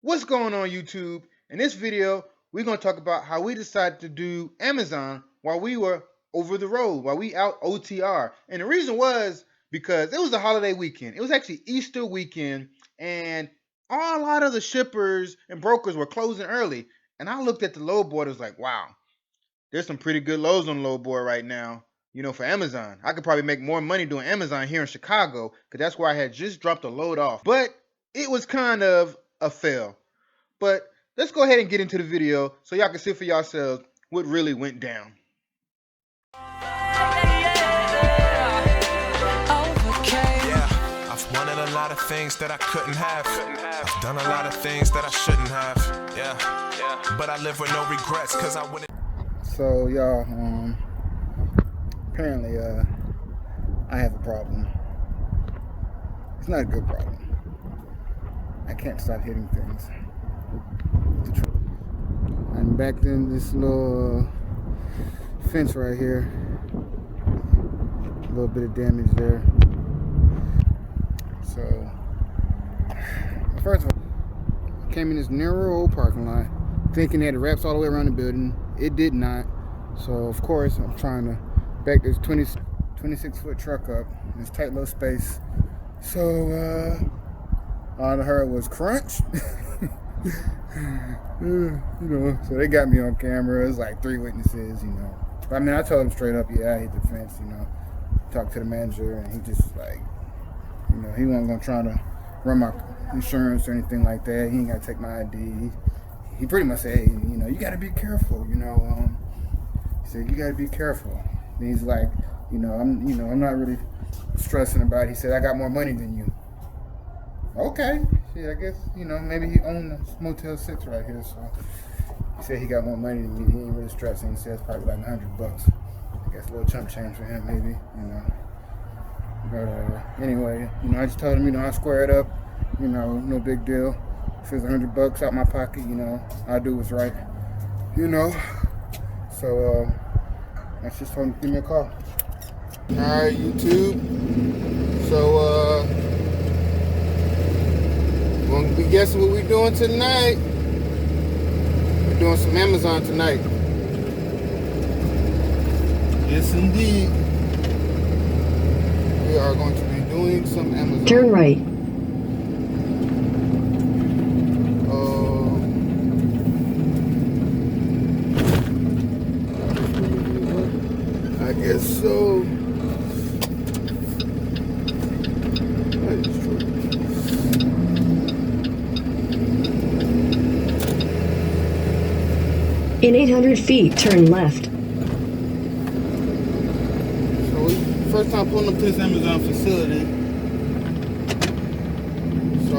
What's going on YouTube? In this video, we're going to talk about how we decided to do Amazon while we were over the road, while we out OTR. And the reason was because it was a holiday weekend. It was actually Easter weekend, and a lot of the shippers and brokers were closing early. And I looked at the load board and was like, wow, there's some pretty good lows on the load board right now, for Amazon. I could probably make more money doing Amazon here in Chicago because that's where I had just dropped a load off. But it was kind of a fail. But let's go ahead and get into the video so y'all can see for yourselves what really went down. I've wanted a lot of things that I couldn't have. I've done a lot of things that I shouldn't have. But I live with no regrets because I wouldn't. So y'all, apparently I have a problem. It's not a good problem. I can't stop hitting things. I'm back in this little fence right here. A little bit of damage there. So, first of all, I came in this narrow old parking lot thinking it had wraps all the way around the building. It did not. So, of course, I'm trying to back this 26-foot truck up in this tight little space. So, all I heard was crunch. So they got me on camera. It's like 3 witnesses, But I mean, I told him straight up, yeah, I hit the fence, Talked to the manager, and he just like, he wasn't gonna try to run my insurance or anything like that. He ain't gotta take my ID. He pretty much said, hey, you gotta be careful, He said, you gotta be careful. And he's like, I'm not really stressing about it. He said, I got more money than you. Okay. Yeah, I guess, maybe he owned the Motel 6 right here, so he said he got more money than me. He ain't really stressing. He said it's probably like $100. I guess a little chump change for him, maybe, But anyway, I just told him, I square it up, no big deal. If it's $100 out my pocket, I do what's right, So I just told him to give me a call. All right, YouTube. So we're gonna be guessing what we're doing tonight. We're doing some Amazon tonight. Yes, indeed. We are going to be doing some Amazon. Turn right. I guess so. In 800 feet, turn left. So first time pulling up to this Amazon facility. So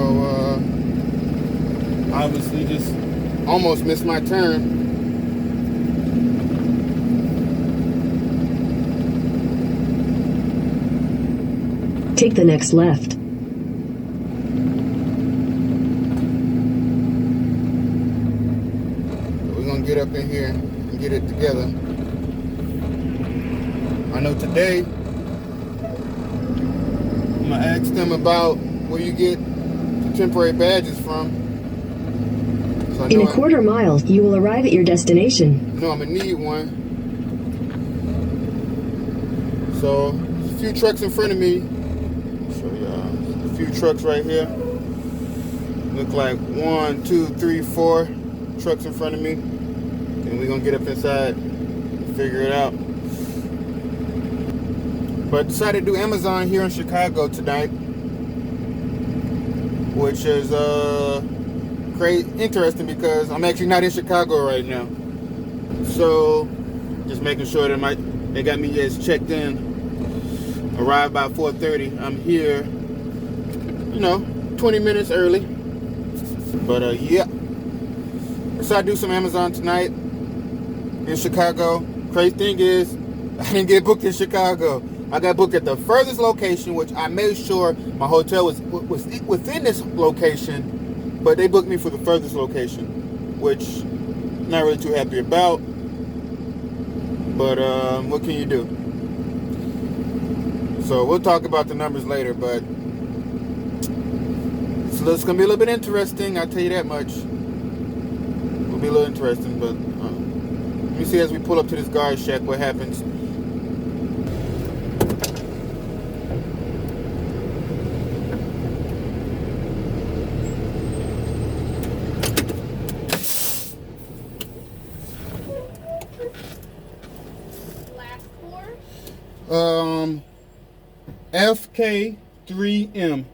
obviously just almost missed my turn. Take the next left. Get up in here and get it together. I know today I'm gonna ask them about where you get the temporary badges from. So In a quarter mile, you will arrive at your destination. I'm gonna need one. So there's a few trucks in front of me. I'll show y'all a few trucks right here. Look like 1, 2, 3, 4 trucks in front of me. And we're gonna get up inside and figure it out. But decided to do Amazon here in Chicago tonight, which is crazy interesting because I'm actually not in Chicago right now. So just making sure that they got me just checked in. Arrived by 4:30. I'm here, 20 minutes early. But yeah. Decided to do some Amazon tonight in Chicago. Crazy thing is, I didn't get booked in Chicago. I got booked at the furthest location, which I made sure my hotel was within this location, but they booked me for the furthest location, which I'm not really too happy about. But what can you do? So we'll talk about the numbers later, but it's a it's gonna be a little bit interesting. I'll tell you that much. It'll be a little interesting, but let me see as we pull up to this guard shack what happens. FK3M.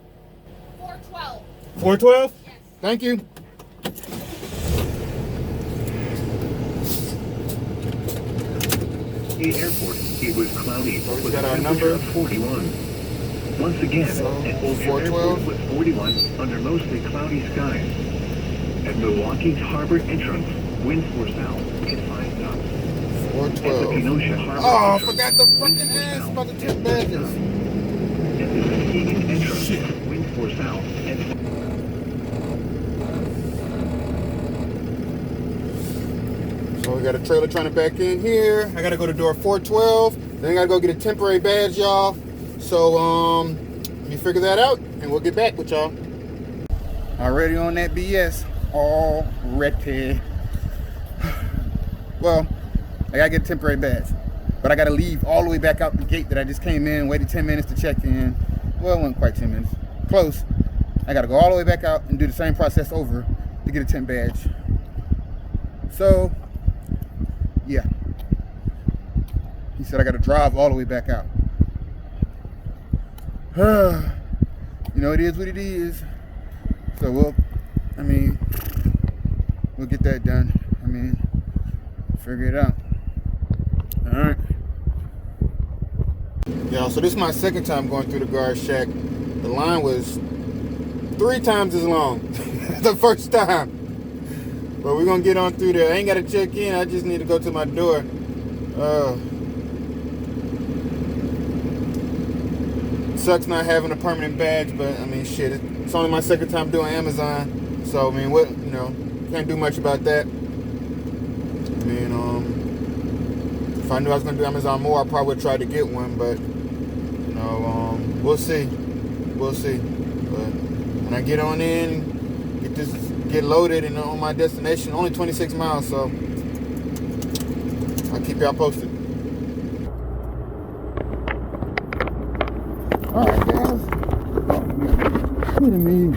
412. 412? Yes. Thank you. The airport, it was cloudy with got a our temperature number. of 41. Once again, So, at Old 412. Airport was 41 under mostly cloudy skies. At Milwaukee's harbor entrance, winds were south at 5 knots. At the 412. Kenosha harbor Oh, I entrance, forgot the winds fucking were ass south about the at 10 6 badges. knots. At the Muskegon entrance, winds were south at So we got a trailer trying to back in here. I gotta go to door 412. Then I gotta go get a temporary badge, y'all. So let me figure that out and we'll get back with y'all. Already on that BS. Already. Well, I gotta get a temporary badge. But I gotta leave all the way back out the gate that I just came in, waited 10 minutes to check in. Well, it wasn't quite 10 minutes. Close. I gotta go all the way back out and do the same process over to get a temp badge. So, yeah. He said I gotta drive all the way back out. You know, it is what it is. So we'll get that done. Figure it out. Alright. Y'all, so this is my second time going through the guard shack. The line was 3 times as long the first time. But we're gonna get on through there. I ain't gotta check in, I just need to go to my door. Sucks not having a permanent badge, but shit, it's only my second time doing Amazon. So what, can't do much about that. If I knew I was gonna do Amazon more, I probably would try to get one, but we'll see. We'll see. But when I get on in, get loaded and on my destination, only 26 miles, so I'll keep y'all posted. Alright guys. Look at me.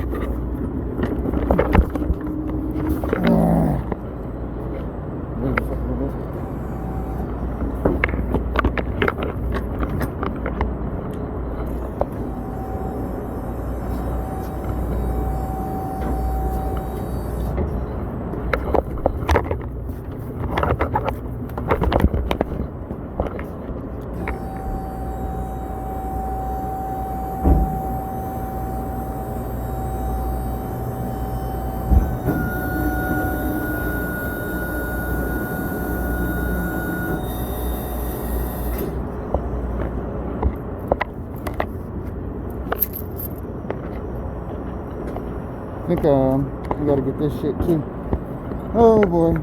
I think we gotta get this shit too. Oh boy.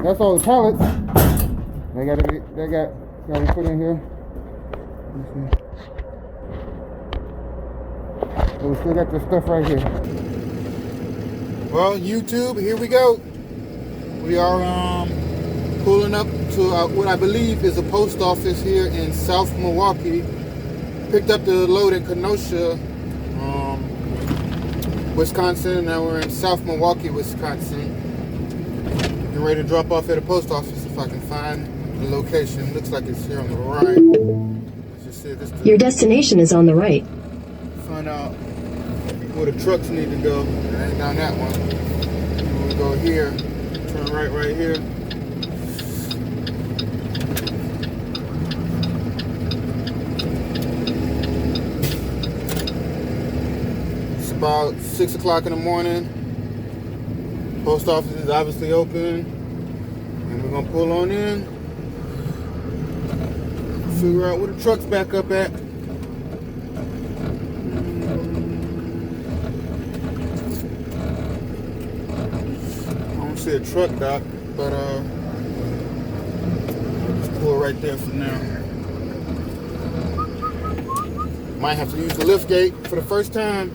That's all the pallets. They got to put in here. So we still got this stuff right here. Well, YouTube, here we go. We are pulling up to what I believe is a post office here in South Milwaukee. Picked up the load in Kenosha, Wisconsin, and now we're in South Milwaukee, Wisconsin. Getting ready to drop off at a post office if I can find the location. Looks like it's here on the right. Let's just see this. Your destination is on the right. Find out where the trucks need to go. It ain't down that one. We'll go here. Turn right here. It's about 6 o'clock in the morning. Post office is obviously open. And we're gonna pull on in. Figure out where the truck's back up at. I don't see a truck dock, but just pull right there for now. Might have to use the lift gate for the first time.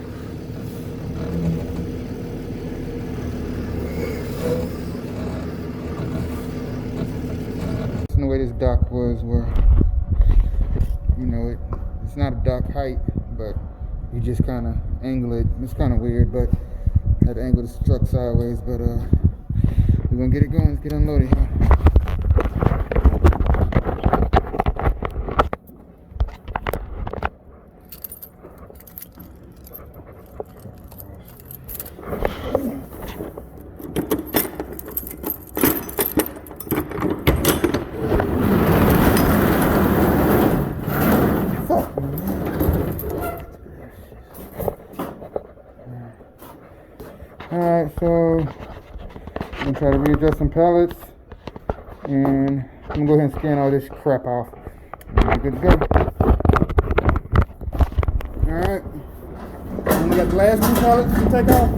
The way this dock was, where it's not a dock height, but you just kind of angle it. It's kind of weird, but I had to angle the truck sideways. But we're gonna get it going. Let's get unloaded here. Alright, so I'm gonna try to readjust some pallets, and I'm gonna go ahead and scan all this crap off. And we're good to go. Alright, only got the last 2 pallets to take off.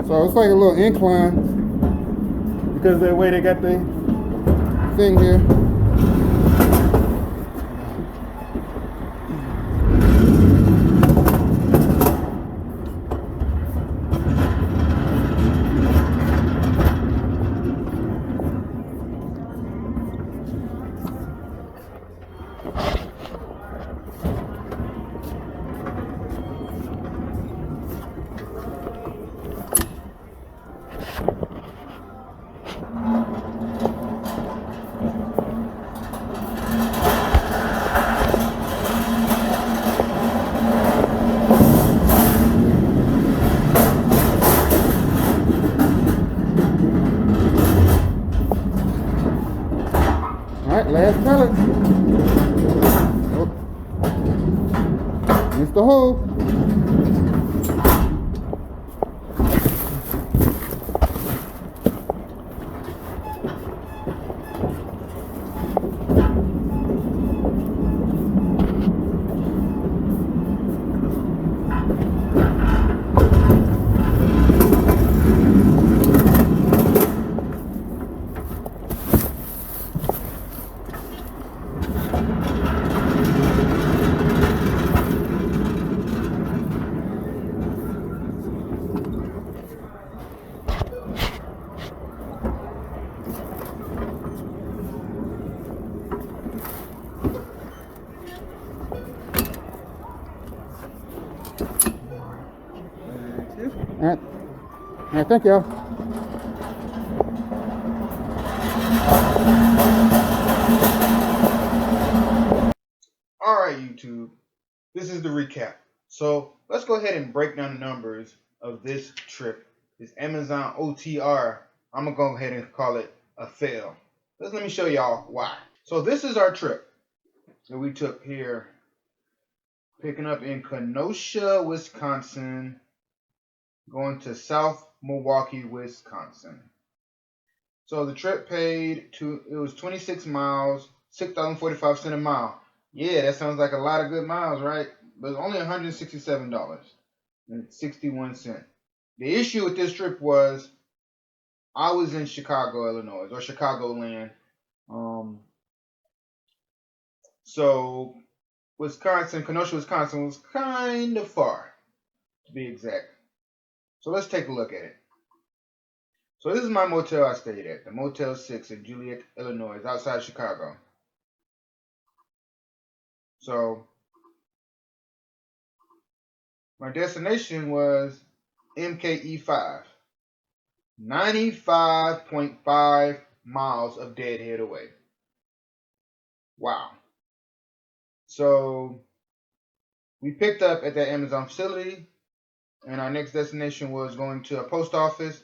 So it's like a little incline because of the way they got the thing here. Alright, last pallet. Oh. Missed the hole. Alright. Alright, thank y'all. Alright, YouTube. This is the recap. So let's go ahead and break down the numbers of this trip. This Amazon OTR. I'm gonna go ahead and call it a fail. Let me show y'all why. So this is our trip that we took here, picking up in Kenosha, Wisconsin, going to South Milwaukee, Wisconsin. So the trip it was 26 miles, $6.45 a mile. Yeah, that sounds like a lot of good miles, right? But it's only $167.61. The issue with this trip was I was in Chicago, Illinois, or Chicagoland, So Wisconsin, Kenosha, Wisconsin was kind of far, to be exact. So let's take a look at it. So this is my motel I stayed at, the Motel 6 in Joliet, Illinois, outside Chicago. So my destination was MKE5, 95.5 miles of deadhead away. Wow. So we picked up at that Amazon facility, and our next destination was going to a post office,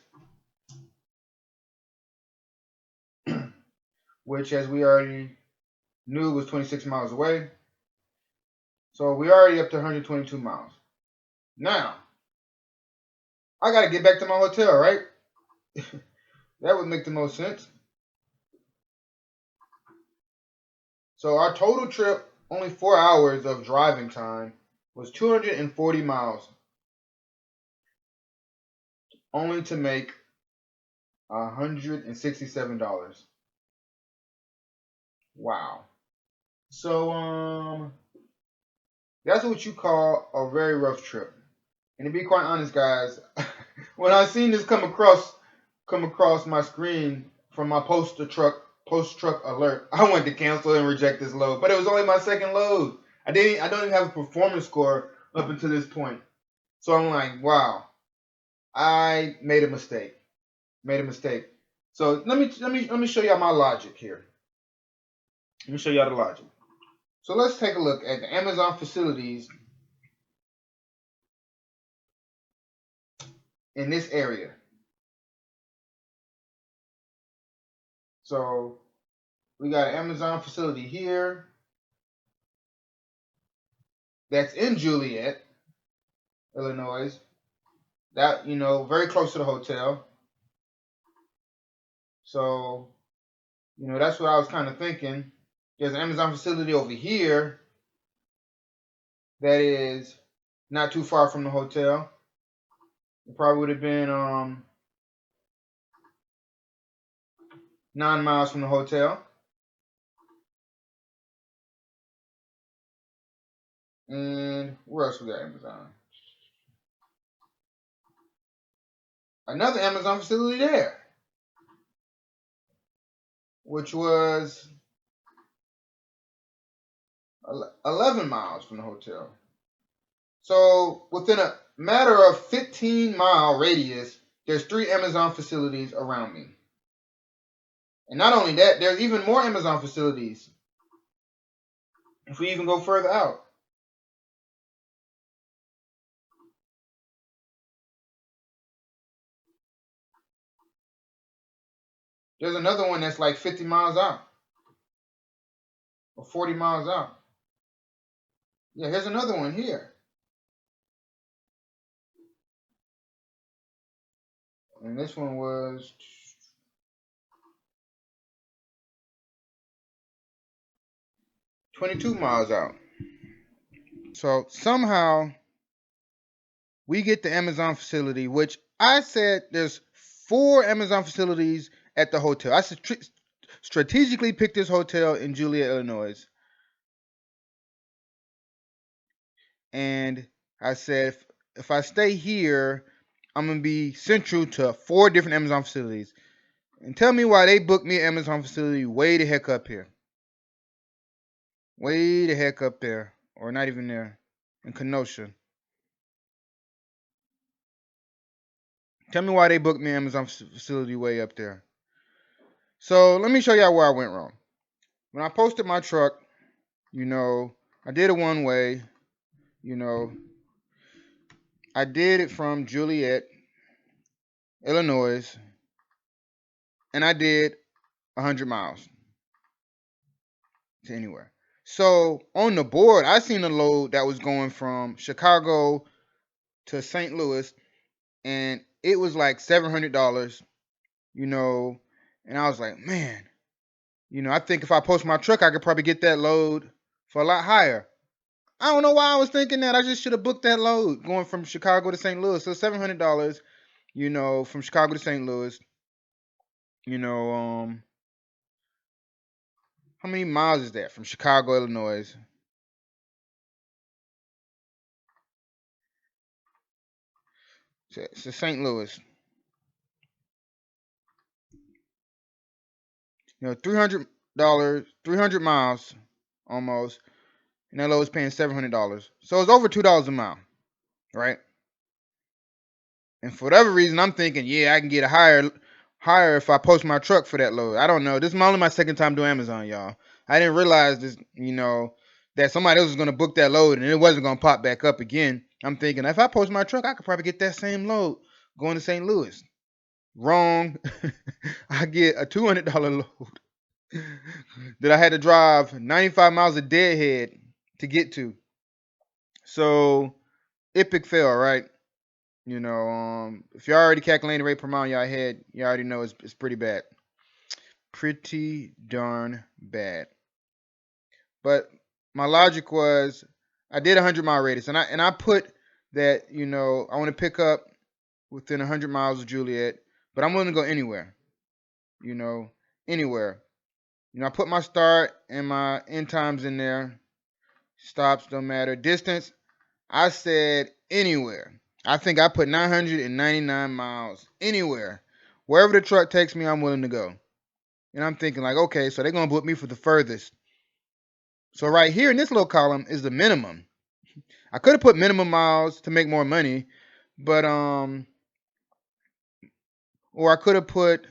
which, as we already knew, was 26 miles away. So we already up to 122 miles. Now, I got to get back to my hotel, right? That would make the most sense. So our total trip, only 4 hours of driving time, was 240 miles, only to make $167. Wow. So that's what you call a very rough trip. And to be quite honest, guys, when I seen this come across my screen from my post truck alert, I wanted to cancel and reject this load. But it was only my second load. I don't even have a performance score up until this point. So I'm like, wow, I made a mistake. So let me show y'all my logic here. Let me show y'all the logic. So let's take a look at the Amazon facilities in this area. So we got an Amazon facility here that's in Joliet, Illinois. That, very close to the hotel. So, that's what I was kind of thinking. There's an Amazon facility over here that is not too far from the hotel. It probably would have been 9 miles from the hotel. And where else we got Amazon? Another Amazon facility there, which was 11 miles from the hotel. So within a matter of 15-mile radius, there's 3 Amazon facilities around me. And not only that, there's even more Amazon facilities if we even go further out. There's another one that's like 50 miles out or 40 miles out. Yeah, here's another one here. And this one was 22 miles out. So somehow we get the Amazon facility, which I said there's 4 Amazon facilities at the hotel. I strategically picked this hotel in Joliet, Illinois. And I said, if I stay here, I'm going to be central to 4 different Amazon facilities. And tell me why they booked me an Amazon facility way the heck up here. Way the heck up there. Or not even there. In Kenosha. Tell me why they booked me an Amazon facility way up there. So let me show y'all where I went wrong. When I posted my truck, I did it one way. I did it from Joliet, Illinois, and I did 100 miles to anywhere. So on the board, I seen a load that was going from Chicago to St. Louis, and it was like $700, and I was like, man, I think if I post my truck, I could probably get that load for a lot higher. I don't know why I was thinking that. I just should have booked that load going from Chicago to St. Louis. So $700, from Chicago to St. Louis, How many miles is that from Chicago, Illinois? To St. Louis. $300, 300 miles almost, and that load was paying $700. So it's over $2 a mile, right? And for whatever reason, I'm thinking, yeah, I can get a higher if I post my truck for that load. I don't know. This is only my second time doing Amazon, y'all. I didn't realize this, that somebody else was gonna book that load and it wasn't gonna pop back up again. I'm thinking if I post my truck, I could probably get that same load going to St. Louis. Wrong. I get a $200 load that I had to drive 95 miles of deadhead to get to. So epic fail, right? If you're already calculating the rate per mile in your head, you already know it's pretty bad. Pretty darn bad. But my logic was I did a 100-mile radius, and I put that, I want to pick up within 100 miles of Juliet, but I'm willing to go anywhere. Anywhere. I put my start and my end times in there. Stops don't matter. Distance, I said anywhere. I think I put 999 miles anywhere. Wherever the truck takes me, I'm willing to go. And I'm thinking like, okay, so they're going to book me for the furthest. So right here in this little column is the minimum. I could have put minimum miles to make more money, but or I could have put,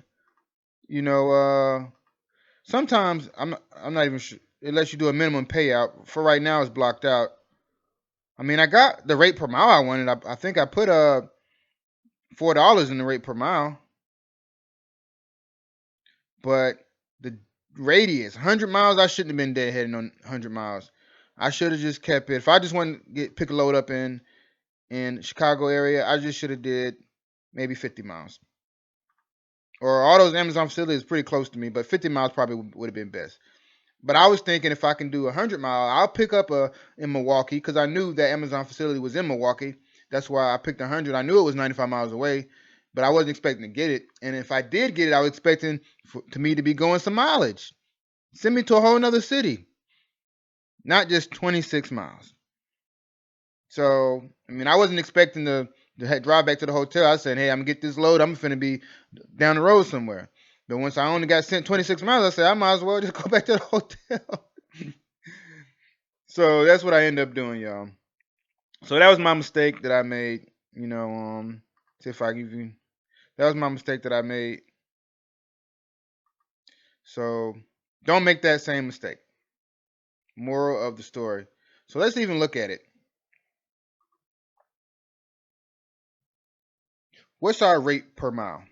sometimes I'm not even sure. It lets you do a minimum payout. For right now, it's blocked out. I mean, I got the rate per mile I wanted. I think I put $4 in the rate per mile, but the radius 100 miles, I shouldn't have been deadheading on 100 miles. I should have just kept it. If I just wanted to pick a load up in Chicago area, I just should have did maybe 50 miles. Or all those Amazon facilities pretty close to me, but 50 miles probably would have been best. But I was thinking if I can do 100 miles, I'll pick up in Milwaukee because I knew that Amazon facility was in Milwaukee. That's why I picked 100. I knew it was 95 miles away, but I wasn't expecting to get it. And if I did get it, I was expecting to me to be going some mileage. Send me to a whole nother city, not just 26 miles. So, I mean, I wasn't expecting to drive back to the hotel. I said, hey, I'm going to get this load. I'm finna be down the road somewhere. But once I only got sent 26 miles, I said, I might as well just go back to the hotel. So that's what I ended up doing, y'all. So that was my mistake that I made. See if I give you. That was my mistake that I made. So don't make that same mistake. Moral of the story. So let's even look at it. What's our rate per mile?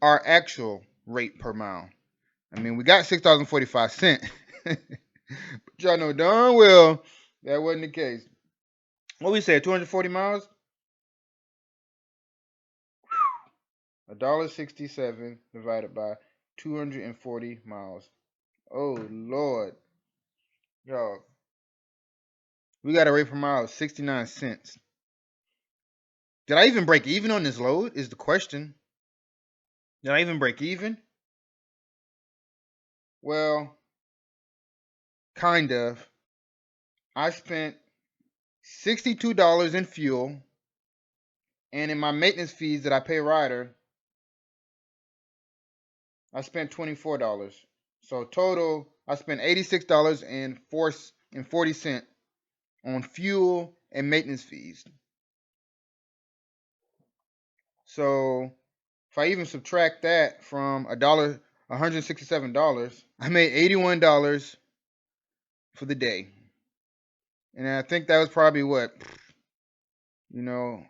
Our actual rate per mile. I mean, we got $6.45. But y'all know darn well that wasn't the case. What we said, 240 miles? $1.67 divided by 240 miles. Oh Lord. Y'all. We got a rate per mile of 69 cents. Did I even break even on this load? Is the question. Did I even break even? Well, kind of. I spent $62 in fuel, and in my maintenance fees that I pay Ryder, I spent $24. So total, I spent $86.40 on fuel and maintenance fees. So if I even subtract that from $167, I made $81 for the day. And I think that was probably what,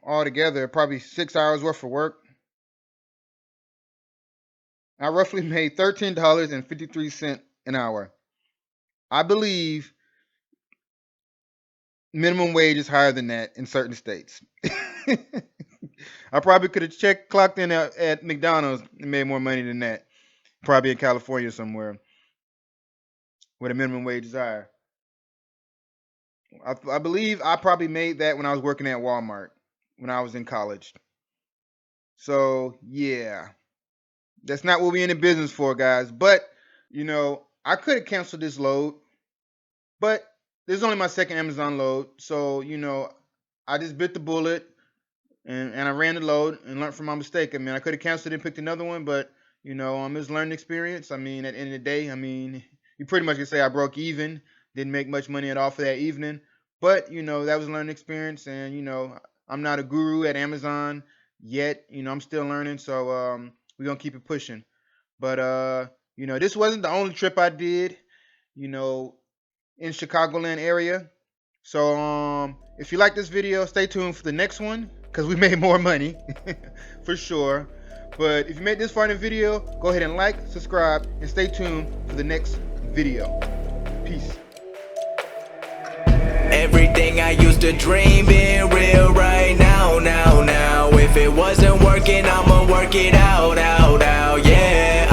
altogether, probably 6 hours worth of work. I roughly made $13.53 an hour. I believe minimum wage is higher than that in certain states. I probably could have clocked in at McDonald's and made more money than that. Probably in California somewhere where the minimum wage is higher. I believe I probably made that when I was working at Walmart when I was in college. So yeah, that's not what we're in the business for, guys. But I could have canceled this load, but this is only my second Amazon load. So I just bit the bullet and I ran the load and learned from my mistake. I mean, I could have canceled it and picked another one, but it's learning experience. I mean, at the end of the day, I mean, you pretty much can say I broke even, didn't make much money at all for that evening, but that was a learning experience, and I'm not a guru at Amazon yet. I'm still learning, so we're gonna keep it pushing. But this wasn't the only trip I did, in Chicagoland area. So if you like this video, stay tuned for the next one because we made more money for sure. But if you made this far in the video, go ahead and like, subscribe, and stay tuned for the next video. Peace. Everything I used to dream being real right now. If it wasn't working, I'ma work it out, yeah.